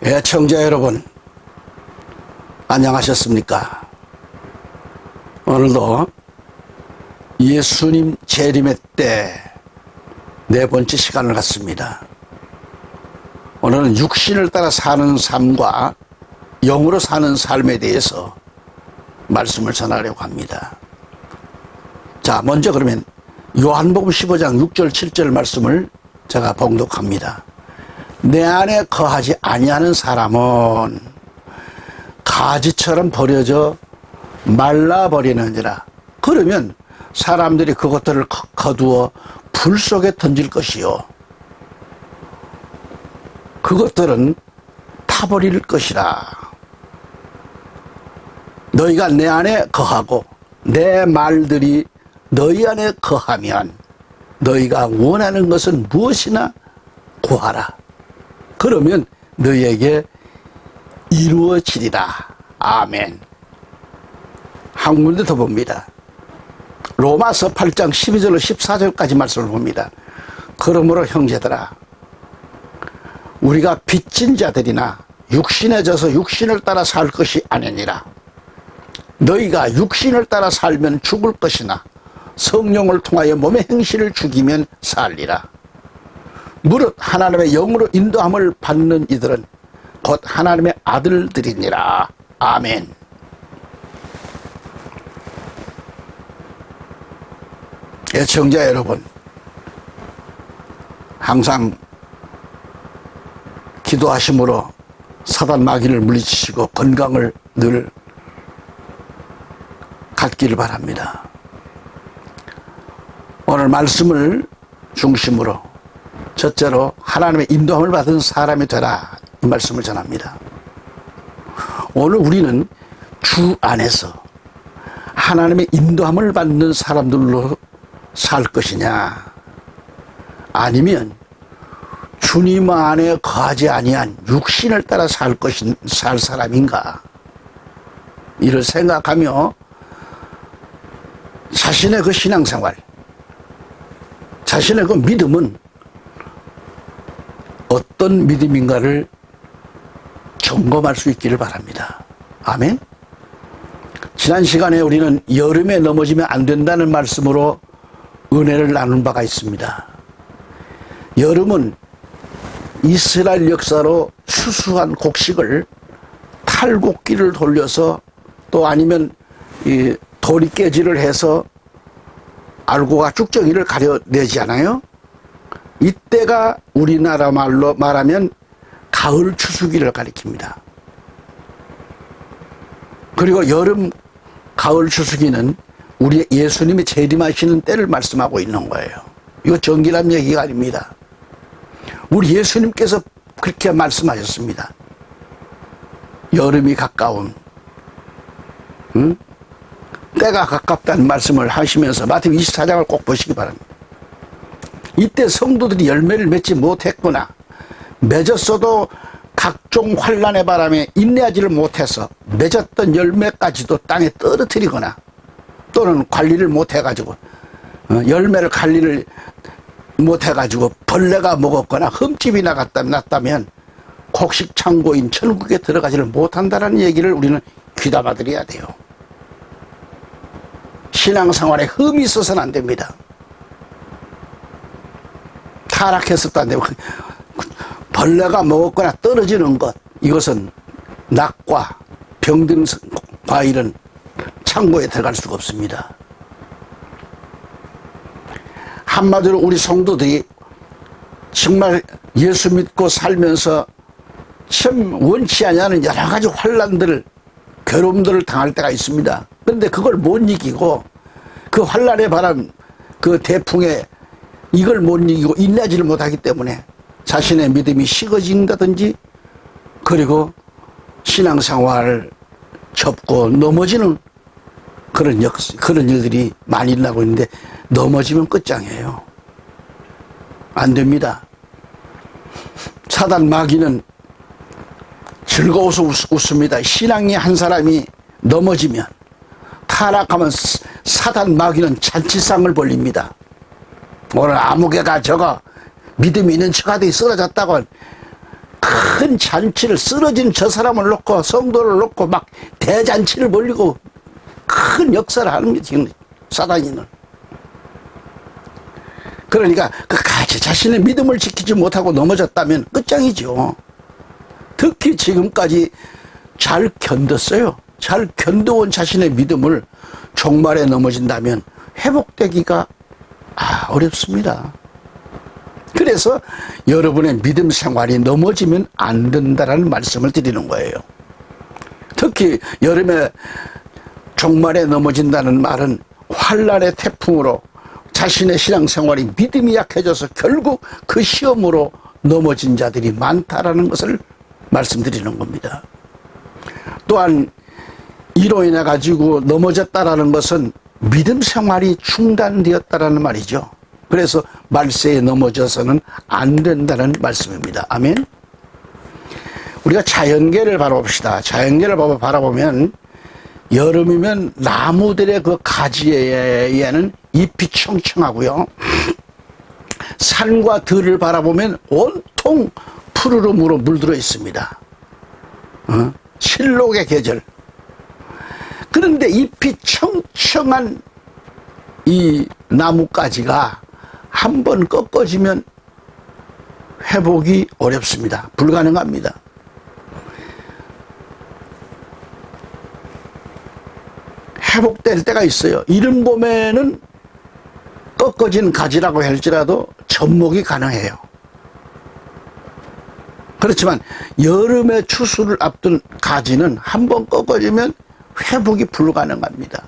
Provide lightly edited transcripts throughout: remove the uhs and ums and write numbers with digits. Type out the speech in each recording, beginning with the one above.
애청자 여러분, 안녕하셨습니까? 오늘도 예수님 재림의 때 네 번째 시간을 갖습니다. 오늘은 육신을 따라 사는 삶과 영으로 사는 삶에 대해서 말씀을 전하려고 합니다. 자, 먼저 그러면 요한복음 15장 6절 7절 말씀을 제가 봉독합니다. 내 안에 거하지 아니하는 사람은 가지처럼 버려져 말라버리느니라. 그러면 사람들이 그것들을 거두어 불 속에 던질 것이요, 그것들은 타버릴 것이라. 너희가 내 안에 거하고 내 말들이 너희 안에 거하면 너희가 원하는 것은 무엇이나 구하라. 그러면 너희에게 이루어지리라. 아멘. 한 군데 더 봅니다. 로마서 8장 12절로 14절까지 말씀을 봅니다. 그러므로 형제들아, 우리가 빚진 자들이나 육신에 져서 육신을 따라 살 것이 아니니라. 너희가 육신을 따라 살면 죽을 것이나 성령을 통하여 몸의 행실을 죽이면 살리라. 무릇 하나님의 영으로 인도함을 받는 이들은 곧 하나님의 아들들이니라. 아멘. 애청자 여러분, 항상 기도하심으로 사단 마귀를 물리치시고 건강을 늘 갖기를 바랍니다. 오늘 말씀을 중심으로 첫째로 하나님의 인도함을 받은 사람이 되라, 이 말씀을 전합니다. 오늘 우리는 주 안에서 하나님의 인도함을 받는 사람들로 살 것이냐, 아니면 주님 안에 거하지 아니한 육신을 따라 살 사람인가, 이를 생각하며 자신의 그 신앙생활, 자신의 그 믿음은 어떤 믿음인가를 점검할 수 있기를 바랍니다. 아멘. 지난 시간에 우리는 여름에 넘어지면 안 된다는 말씀으로 은혜를 나눈 바가 있습니다. 여름은 이스라엘 역사로 수수한 곡식을 탈곡기를 돌려서, 또 아니면 이 도리깨질을 해서 알고가 쭉정이를 가려내지 않아요? 이때가 우리나라 말로 말하면 가을 추수기를 가리킵니다. 그리고 여름 가을 추수기는 우리 예수님이 재림하시는 때를 말씀하고 있는 거예요. 이거 정기란 얘기가 아닙니다. 우리 예수님께서 그렇게 말씀하셨습니다. 여름이 가까운, 때가 가깝다는 말씀을 하시면서 마태복음 24장을 꼭 보시기 바랍니다. 이때 성도들이 열매를 맺지 못했거나 맺었어도 각종 환난의 바람에 인내하지를 못해서 맺었던 열매까지도 땅에 떨어뜨리거나, 또는 관리를 못해가지고 열매를 관리를 못해가지고 벌레가 먹었거나 흠집이 났다면 곡식 창고인 천국에 들어가지를 못한다는 얘기를 우리는 귀담아 드려야 돼요. 신앙생활에 흠이 있어서는 안 됩니다. 타락했었도 안 되고, 벌레가 먹었거나 떨어지는 것, 이것은 낙과 병든 과일은 창고에 들어갈 수가 없습니다. 한마디로 우리 성도들이 정말 예수 믿고 살면서 참 원치 않는 여러 가지 환난들, 괴로움들을 당할 때가 있습니다. 그런데 그걸 못 이기고, 그 환난의 바람, 그 대풍에 이걸 못 이기고 인내하지를 못하기 때문에 자신의 믿음이 식어진다든지, 그리고 신앙생활을 접고 넘어지는 그런 일들이 많이 일어나고 있는데, 넘어지면 끝장이에요. 안 됩니다. 사단 마귀는 즐거워서 웃습니다. 신앙이 한 사람이 넘어지면, 타락하면 사단 마귀는 잔치상을 벌립니다. 오늘 아무개가 저거 믿음이 있는 척하더니 쓰러졌다고 큰 잔치를 쓰러진 저 사람을 놓고 성도를 놓고 막 대잔치를 벌리고 큰 역사를 하는 게 지금 사단이는. 그러니까 끝까지 자신의 믿음을 지키지 못하고 넘어졌다면 끝장이죠. 특히 지금까지 잘 견뎠어요. 잘 견뎌온 자신의 믿음을 종말에 넘어진다면 회복되기가 어렵습니다. 그래서 여러분의 믿음 생활이 넘어지면 안 된다라는 말씀을 드리는 거예요. 특히 여름에 종말에 넘어진다는 말은 환란의 태풍으로 자신의 신앙생활이 믿음이 약해져서 결국 그 시험으로 넘어진 자들이 많다라는 것을 말씀드리는 겁니다. 또한 이로 인해 가지고 넘어졌다라는 것은 믿음 생활이 중단되었다라는 말이죠. 그래서 말세에 넘어져서는 안 된다는 말씀입니다. 아멘. 우리가 자연계를 바라봅시다. 자연계를 바라보면 여름이면 나무들의 그 가지에는 잎이 청청하고요. 산과 들을 바라보면 온통 푸르름으로 물들어 있습니다. 실록의 계절. 그런데 잎이 청청한 이 나뭇가지가 한번 꺾어지면 회복이 어렵습니다. 불가능합니다. 회복될 때가 있어요. 이른 봄에는 꺾어진 가지라고 할지라도 접목이 가능해요. 그렇지만 여름에 추수를 앞둔 가지는 한번 꺾어지면 회복이 불가능합니다.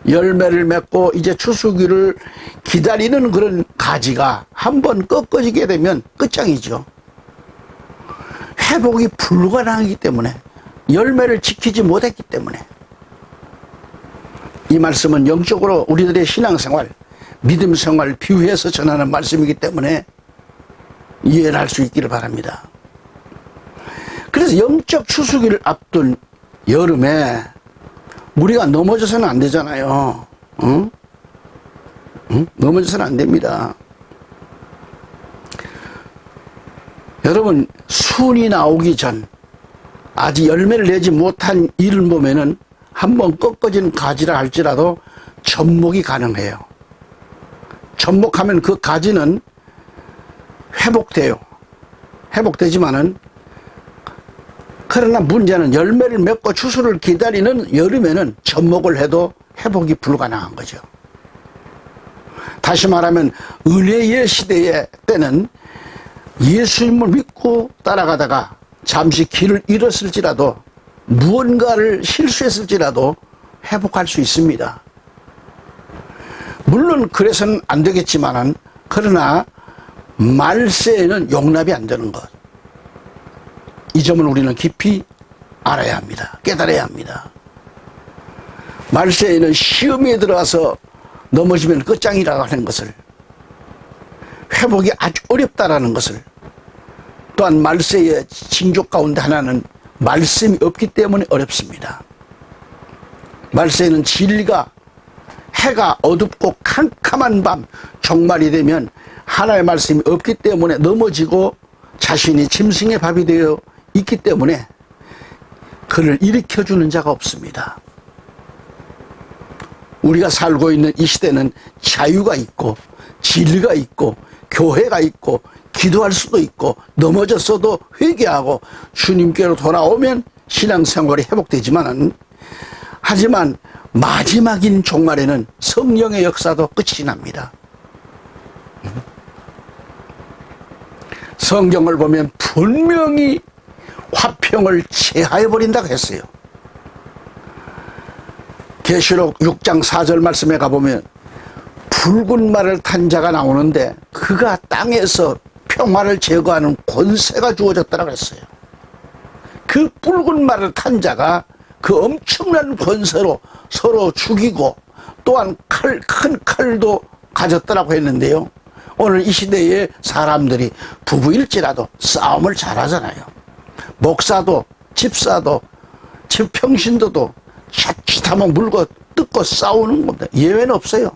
열매를 맺고 이제 추수기를 기다리는 그런 가지가 한번 꺾어지게 되면 끝장이죠. 회복이 불가능하기 때문에, 열매를 지키지 못했기 때문에. 이 말씀은 영적으로 우리들의 신앙생활, 믿음생활을 비유해서 전하는 말씀이기 때문에 이해를 할 수 있기를 바랍니다. 그래서 영적 추수기를 앞둔 여름에 우리가 넘어져서는 안 되잖아요. 응? 넘어져서는 안 됩니다. 여러분, 순이 나오기 전, 아직 열매를 내지 못한 이른 봄에는 한번 꺾어진 가지라 할지라도 접목이 가능해요. 접목하면 그 가지는 회복돼요. 회복되지만은, 그러나 문제는 열매를 맺고 추수를 기다리는 여름에는 접목을 해도 회복이 불가능한 거죠. 다시 말하면 은혜의 시대의 때는 예수님을 믿고 따라가다가 잠시 길을 잃었을지라도, 무언가를 실수했을지라도 회복할 수 있습니다. 물론 그래서는 안 되겠지만은, 그러나 말세에는 용납이 안 되는 것, 이 점을 우리는 깊이 알아야 합니다. 깨달아야 합니다. 말세에는 시험에 들어가서 넘어지면 끝장이라고 하는 것을, 회복이 아주 어렵다라는 것을, 또한 말세의 징조 가운데 하나는 말씀이 없기 때문에 어렵습니다. 말세에는 진리가, 해가 어둡고 캄캄한 밤, 종말이 되면 하나의 말씀이 없기 때문에 넘어지고 자신이 짐승의 밥이 되어 있기 때문에 그를 일으켜주는 자가 없습니다. 우리가 살고 있는 이 시대는 자유가 있고 진리가 있고 교회가 있고 기도할 수도 있고 넘어졌어도 회개하고 주님께로 돌아오면 신앙생활이 회복되지만, 하지만 마지막인 종말에는 성령의 역사도 끝이 납니다. 성경을 보면 분명히 화평을 체하여버린다고 했어요. 계시록 6장 4절 말씀에 가보면 붉은 말을 탄 자가 나오는데 그가 땅에서 평화를 제거하는 권세가 주어졌다고 했어요. 그 붉은 말을 탄 자가 그 엄청난 권세로 서로 죽이고 또한 큰 칼도 가졌다고 했는데요. 오늘 이 시대에 사람들이 부부일지라도 싸움을 잘하잖아요. 목사도 집사도 평신도도 자칫하면 물고 뜯고 싸우는 겁니다. 예외는 없어요.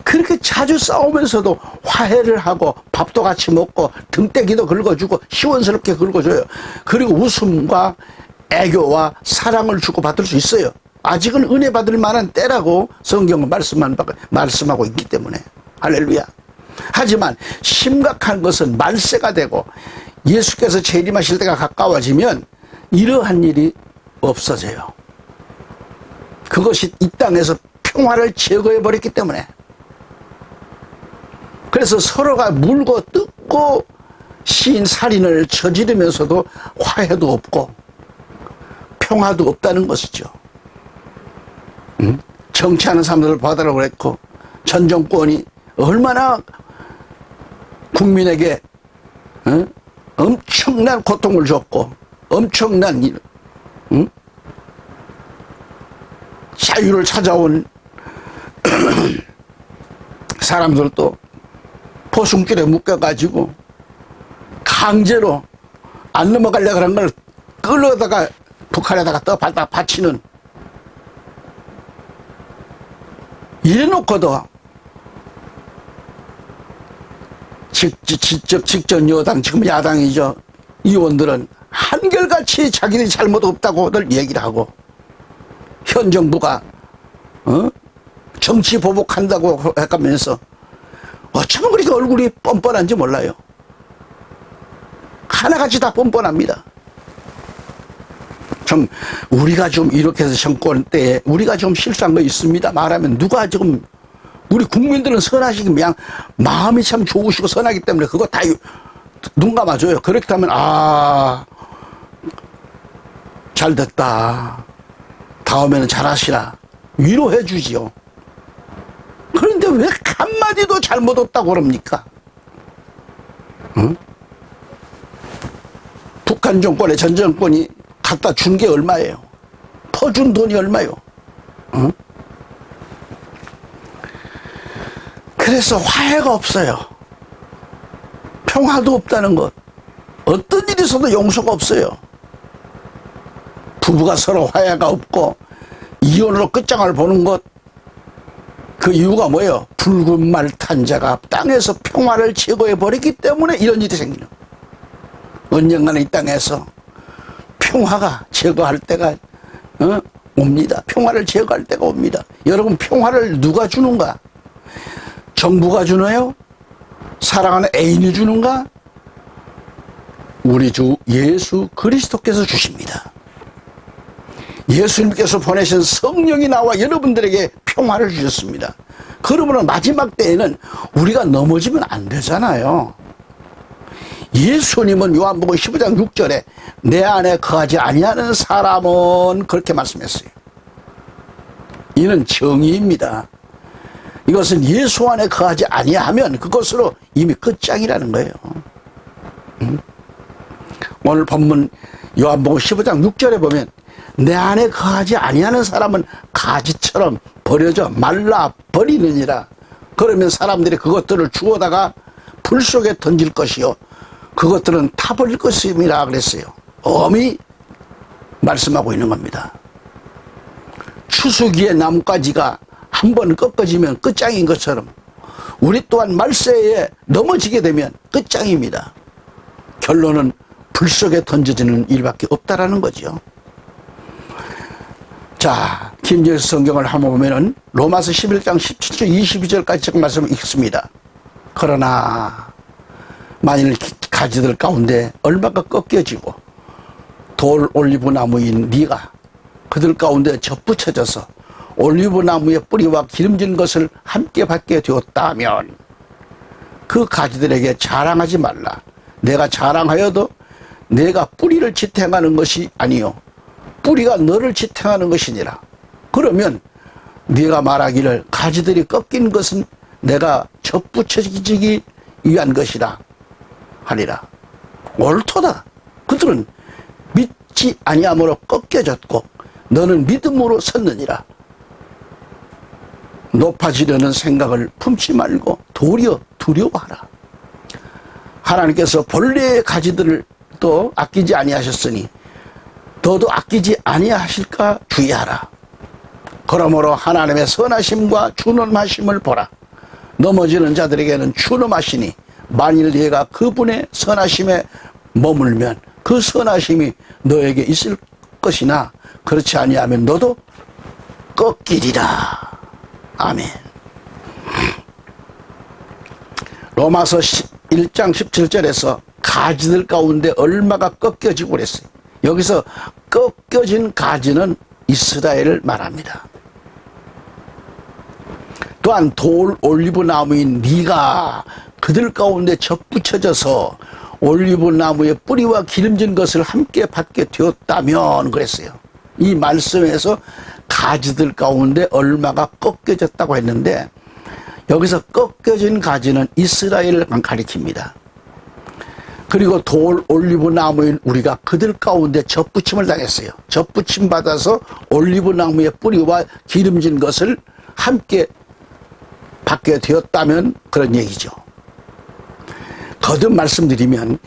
그렇게 자주 싸우면서도 화해를 하고 밥도 같이 먹고 등대기도 긁어주고 시원스럽게 긁어줘요. 그리고 웃음과 애교와 사랑을 주고받을 수 있어요. 아직은 은혜 받을 만한 때라고 성경은 말씀하고 있기 때문에. 할렐루야. 하지만 심각한 것은 말세가 되고 예수께서 재림하실 때가 가까워지면 이러한 일이 없어져요. 그것이 이 땅에서 평화를 제거해버렸기 때문에. 그래서 서로가 물고 뜯고 시인살인을 저지르면서도 화해도 없고 평화도 없다는 것이죠. 정치하는 사람들을 봐달라고 그랬고, 전 정권이 얼마나 국민에게 엄청난 고통을 줬고 엄청난 자유를 찾아온 사람들도 포승줄에 묶여가지고 강제로 안 넘어가려고 그런 걸 끌어다가 북한에다가 떠받아 바치는, 이래놓고도 직전 여당, 지금 야당이죠, 의원들은 한결같이 자기들이 잘못 없다고들 얘기를 하고, 현 정부가 정치 보복한다고 해가면서 어쩌면 그렇게 얼굴이 뻔뻔한지 몰라요. 하나같이 다 뻔뻔합니다. 좀 우리가 좀 이렇게 해서 정권 때에 우리가 좀 실수한 거 있습니다 말하면, 누가 지금, 우리 국민들은 선하시기 그냥 마음이 참 좋으시고 선하기 때문에 그거 다 눈 감아줘요. 그렇다면 잘 됐다, 다음에는 잘하시라 위로해 주지요. 그런데 왜 한마디도 잘못 없다고 그럽니까? 응? 북한 정권의 전 정권이 갖다 준 게 얼마예요? 퍼준 돈이 얼마요? 응? 그래서 화해가 없어요. 평화도 없다는 것. 어떤 일이 있어도 용서가 없어요. 부부가 서로 화해가 없고 이혼으로 끝장을 보는 것, 그 이유가 뭐예요? 붉은 말 탄 자가 땅에서 평화를 제거해버렸기 때문에 이런 일이 생기는. 언젠가는 이 땅에서 평화가 제거할 때가 옵니다. 평화를 제거할 때가 옵니다. 여러분, 평화를 누가 주는가? 정부가 주나요? 사랑하는 애인이 주는가? 우리 주 예수 그리스도께서 주십니다. 예수님께서 보내신 성령이 나와 여러분들에게 평화를 주셨습니다. 그러므로 마지막 때에는 우리가 넘어지면 안 되잖아요. 예수님은 요한복음 15장 6절에 내 안에 거하지 아니하는 사람은, 그렇게 말씀했어요. 이는 정의입니다. 이것은 예수 안에 거하지 아니하면 그것으로 이미 끝장이라는 거예요. 오늘 본문 요한복음 15장 6절에 보면 내 안에 거하지 아니하는 사람은 가지처럼 버려져 말라 버리느니라. 그러면 사람들이 그것들을 주워다가 불 속에 던질 것이요 그것들은 타버릴 것임이라 그랬어요. 엄히 말씀하고 있는 겁니다. 추수기의 나뭇가지가 한번 꺾어지면 끝장인 것처럼 우리 또한 말세에 넘어지게 되면 끝장입니다. 결론은 불 속에 던져지는 일밖에 없다라는 거죠. 자, 김재수 성경을 한번 보면은 로마서 11장 17절 22절까지 말씀을 읽습니다. 그러나 만일 가지들 가운데 얼마가 꺾여지고 돌 올리브 나무인 네가 그들 가운데 접붙여져서 올리브 나무의 뿌리와 기름진 것을 함께 받게 되었다면 그 가지들에게 자랑하지 말라. 내가 자랑하여도 내가 뿌리를 지탱하는 것이 아니요 뿌리가 너를 지탱하는 것이니라. 그러면 네가 말하기를 가지들이 꺾인 것은 내가 접붙여지기 위한 것이라 하리라. 옳도다. 그들은 믿지 아니함으로 꺾여졌고 너는 믿음으로 섰느니라. 높아지려는 생각을 품지 말고 도리어 두려워하라. 하나님께서 본래의 가지들을 또 아끼지 아니하셨으니 너도 아끼지 아니하실까 주의하라. 그러므로 하나님의 선하심과 준엄하심을 보라. 넘어지는 자들에게는 추노하시니 만일 네가 그분의 선하심에 머물면 그 선하심이 너에게 있을 것이나 그렇지 아니하면 너도 꺾이리라. 아멘. 로마서 1장 17절에서 가지들 가운데 얼마가 꺾여지고 그랬어요. 여기서 꺾여진 가지는 이스라엘을 말합니다. 또한 돌 올리브 나무인 네가 그들 가운데 접붙여져서 올리브 나무의 뿌리와 기름진 것을 함께 받게 되었다면 그랬어요. 이 말씀에서 가지들 가운데 얼마가 꺾여졌다고 했는데 여기서 꺾여진 가지는 이스라엘을 가리킵니다. 그리고 돌 올리브 나무인 우리가 그들 가운데 접붙임을 당했어요. 접붙임 받아서 올리브 나무의 뿌리와 기름진 것을 함께 받게 되었다면 그런 얘기죠. 거듭 말씀드리면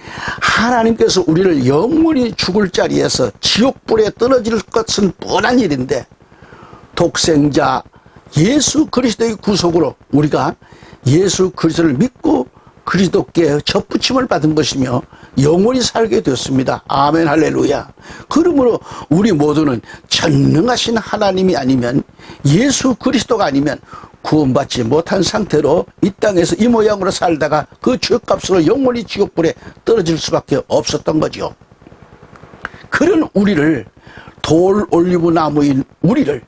하나님께서 우리를 영원히 죽을 자리에서 지옥불에 떨어질 것은 뻔한 일인데 독생자 예수 그리스도의 구속으로 우리가 예수 그리스도를 믿고 그리스도께 접붙임을 받은 것이며 영원히 살게 되었습니다. 아멘 할렐루야. 그러므로 우리 모두는 전능하신 하나님이 아니면 예수 그리스도가 아니면 구원받지 못한 상태로 이 땅에서 이 모양으로 살다가 그 죄값으로 영원히 지옥불에 떨어질 수밖에 없었던 거죠. 그런 우리를 돌 올리브 나무인 우리를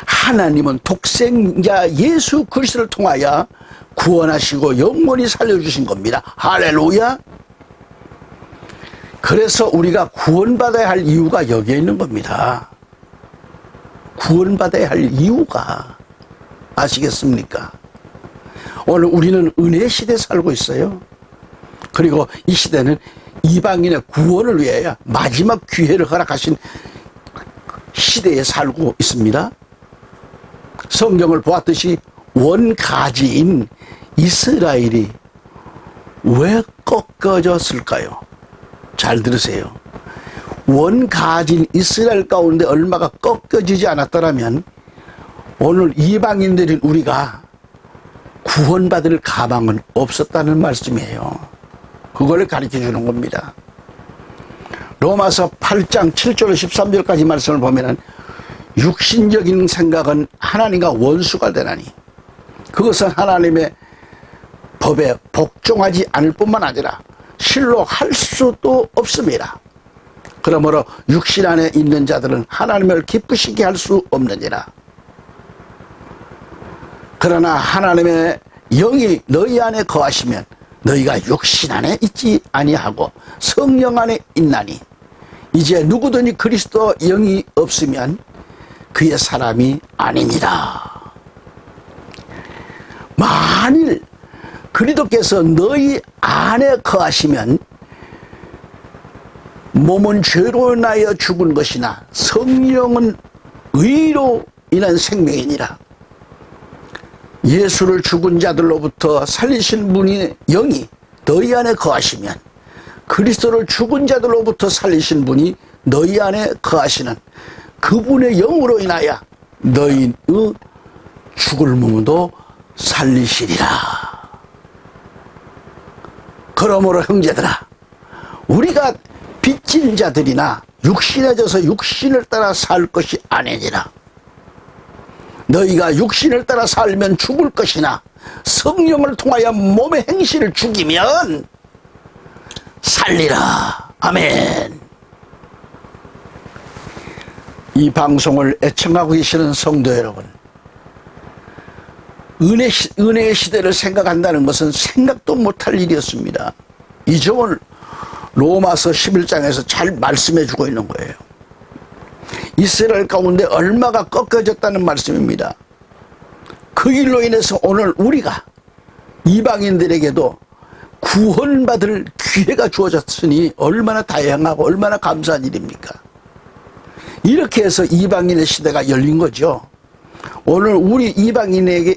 하나님은 독생자 예수 그리스도를 통하여 구원하시고 영원히 살려주신 겁니다. 할렐루야. 그래서 우리가 구원받아야 할 이유가 여기에 있는 겁니다. 구원받아야 할 이유가 아시겠습니까? 오늘 우리는 은혜의 시대에 살고 있어요. 그리고 이 시대는 이방인의 구원을 위하여 마지막 기회를 허락하신 시대에 살고 있습니다. 성경을 보았듯이 원가지인 이스라엘이 왜 꺾어졌을까요? 잘 들으세요. 원가지인 이스라엘 가운데 얼마가 꺾여지지 않았더라면 오늘 이방인들인 우리가 구원받을 가망은 없었다는 말씀이에요. 그걸 가르쳐 주는 겁니다. 로마서 8장 7절 13절까지 말씀을 보면은 육신적인 생각은 하나님과 원수가 되나니 그것은 하나님의 법에 복종하지 않을 뿐만 아니라 실로 할 수도 없습니다. 그러므로 육신 안에 있는 자들은 하나님을 기쁘시게 할 수 없느니라. 그러나 하나님의 영이 너희 안에 거하시면 너희가 육신 안에 있지 아니하고 성령 안에 있나니 이제 누구든지 그리스도 영이 없으면 그의 사람이 아닙니다. 만일 그리스도께서 너희 안에 거하시면 몸은 죄로 인하여 죽은 것이나 성령은 의로 인한 생명이니라. 예수를 죽은 자들로부터 살리신 분이 영이 너희 안에 거하시면 그리스도를 죽은 자들로부터 살리신 분이 너희 안에 거하시는 그분의 영으로 인하여 너희의 죽을 몸도 살리시리라. 그러므로 형제들아, 우리가 빚진 자들이나 육신에 져서 육신을 따라 살 것이 아니니라. 너희가 육신을 따라 살면 죽을 것이나 성령을 통하여 몸의 행실을 죽이면 살리라. 아멘. 이 방송을 애청하고 계시는 성도 여러분, 은혜의 시대를 생각한다는 것은 생각도 못할 일이었습니다. 이 점을 로마서 11장에서 잘 말씀해 주고 있는 거예요. 이스라엘 가운데 얼마가 꺾여졌다는 말씀입니다. 그 일로 인해서 오늘 우리가 이방인들에게도 구원받을 기회가 주어졌으니 얼마나 다양하고 얼마나 감사한 일입니까? 이렇게 해서 이방인의 시대가 열린 거죠. 오늘 우리 이방인에게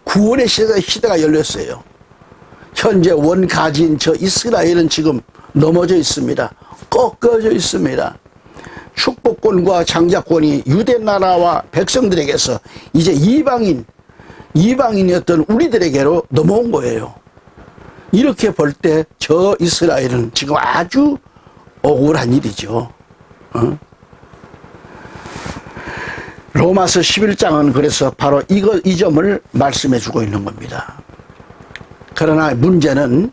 구원의 시대가 열렸어요. 현재 원가지인 저 이스라엘은 지금 넘어져 있습니다. 꺾어져 있습니다. 축복권과 장자권이 유대 나라와 백성들에게서 이제 이방인 이방인이었던 우리들에게로 넘어온 거예요. 이렇게 볼 때 저 이스라엘은 지금 아주 억울한 일이죠. 로마서 11장은 그래서 바로 이 점을 말씀해 주고 있는 겁니다. 그러나 문제는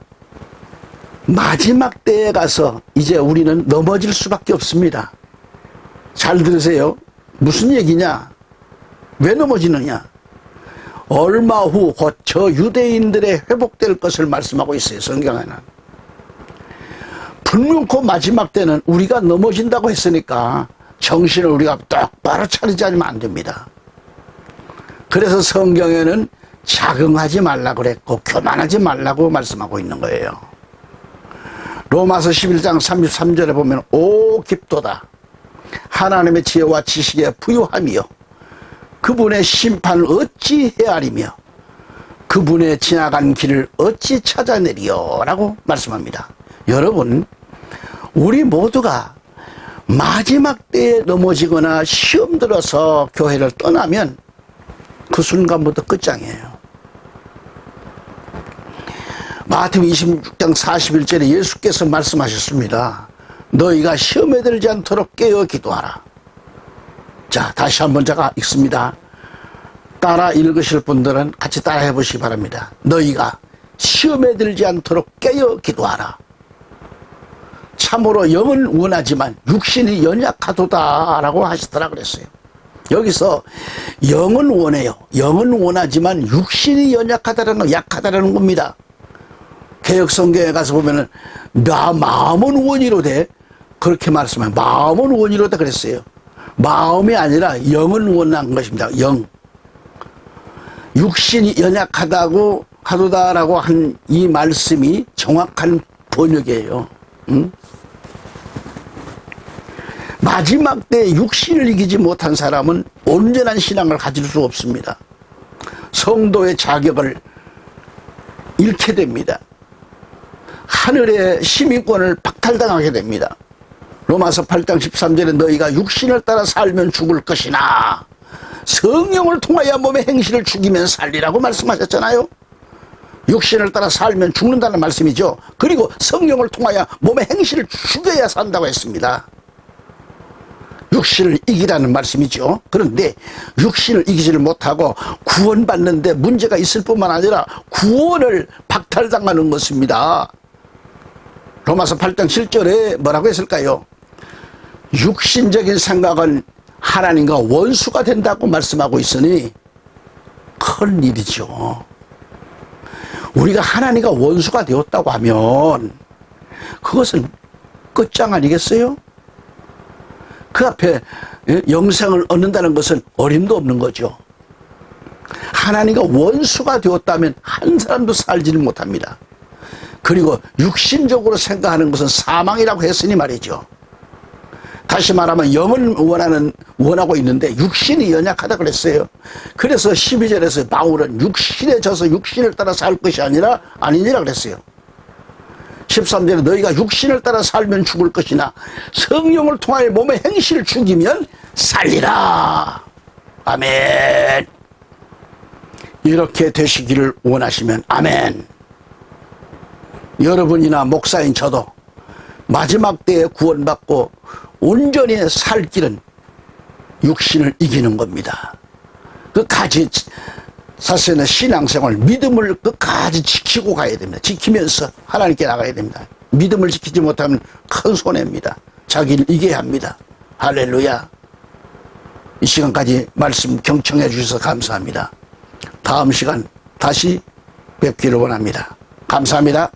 마지막 때에 가서 이제 우리는 넘어질 수밖에 없습니다. 잘 들으세요. 무슨 얘기냐? 왜 넘어지느냐? 얼마 후 곧 저 유대인들의 회복될 것을 말씀하고 있어요. 성경에는. 분명코 마지막 때는 우리가 넘어진다고 했으니까 정신을 우리가 똑바로 차리지 않으면 안 됩니다. 그래서 성경에는 자긍하지 말라고 그랬고 교만하지 말라고 말씀하고 있는 거예요. 로마서 11장 33절에 보면 오 깊도다. 하나님의 지혜와 지식에 부유함이요. 그분의 심판을 어찌 헤아리며 그분의 지나간 길을 어찌 찾아내리요 라고 말씀합니다. 여러분, 우리 모두가 마지막 때에 넘어지거나 시험 들어서 교회를 떠나면 그 순간부터 끝장이에요. 마태복음 26장 41절에 예수께서 말씀하셨습니다. 너희가 시험에 들지 않도록 깨어 기도하라. 자, 다시 한번 제가 읽습니다. 따라 읽으실 분들은 같이 따라 해보시기 바랍니다. 너희가 시험에 들지 않도록 깨어 기도하라. 참으로 영은 원하지만 육신이 연약하도다 라고 하시더라 그랬어요. 여기서 영은 원해요. 영은 원하지만 육신이 연약하다라는 건 약하다라는 겁니다. 개혁성경에 가서 보면은 마음은 원이로되 그렇게 말씀해요. 마음은 원이로다 그랬어요. 마음이 아니라 영은 원한 것입니다. 영. 육신이 연약하다고 하도다라고 한 이 말씀이 정확한 번역이에요. 응? 마지막 때 육신을 이기지 못한 사람은 온전한 신앙을 가질 수 없습니다. 성도의 자격을 잃게 됩니다. 하늘의 시민권을 박탈당하게 됩니다. 로마서 8장 13절에 너희가 육신을 따라 살면 죽을 것이나 성령을 통하여 몸의 행실을 죽이면 살리라고 말씀하셨잖아요. 육신을 따라 살면 죽는다는 말씀이죠. 그리고 성령을 통하여 몸의 행실을 죽여야 산다고 했습니다. 육신을 이기라는 말씀이죠. 그런데 육신을 이기지를 못하고 구원받는데 문제가 있을 뿐만 아니라 구원을 박탈당하는 것입니다. 로마서 8장 7절에 뭐라고 했을까요? 육신적인 생각은 하나님과 원수가 된다고 말씀하고 있으니 큰 일이죠. 우리가 하나님과 원수가 되었다고 하면 그것은 끝장 아니겠어요? 그 앞에 영생을 얻는다는 것은 어림도 없는 거죠. 하나님과 원수가 되었다면 한 사람도 살지를 못합니다. 그리고 육신적으로 생각하는 것은 사망이라고 했으니 말이죠. 다시 말하면 영을 원하고 있는데 육신이 연약하다 그랬어요. 그래서 12절에서 바울은 육신에 져서 육신을 따라 살 것이 아니니라 그랬어요. 13절에 너희가 육신을 따라 살면 죽을 것이나 성령을 통하여 몸의 행실을 죽이면 살리라. 아멘. 이렇게 되시기를 원하시면 아멘. 여러분이나 목사인 저도 마지막 때에 구원받고 온전히 살 길은 육신을 이기는 겁니다. 끝까지 사실은 신앙생활 믿음을 끝까지 지키고 가야 됩니다. 지키면서 하나님께 나가야 됩니다. 믿음을 지키지 못하면 큰 손해입니다. 자기를 이겨야 합니다. 할렐루야. 이 시간까지 말씀 경청해 주셔서 감사합니다. 다음 시간 다시 뵙기를 원합니다. 감사합니다.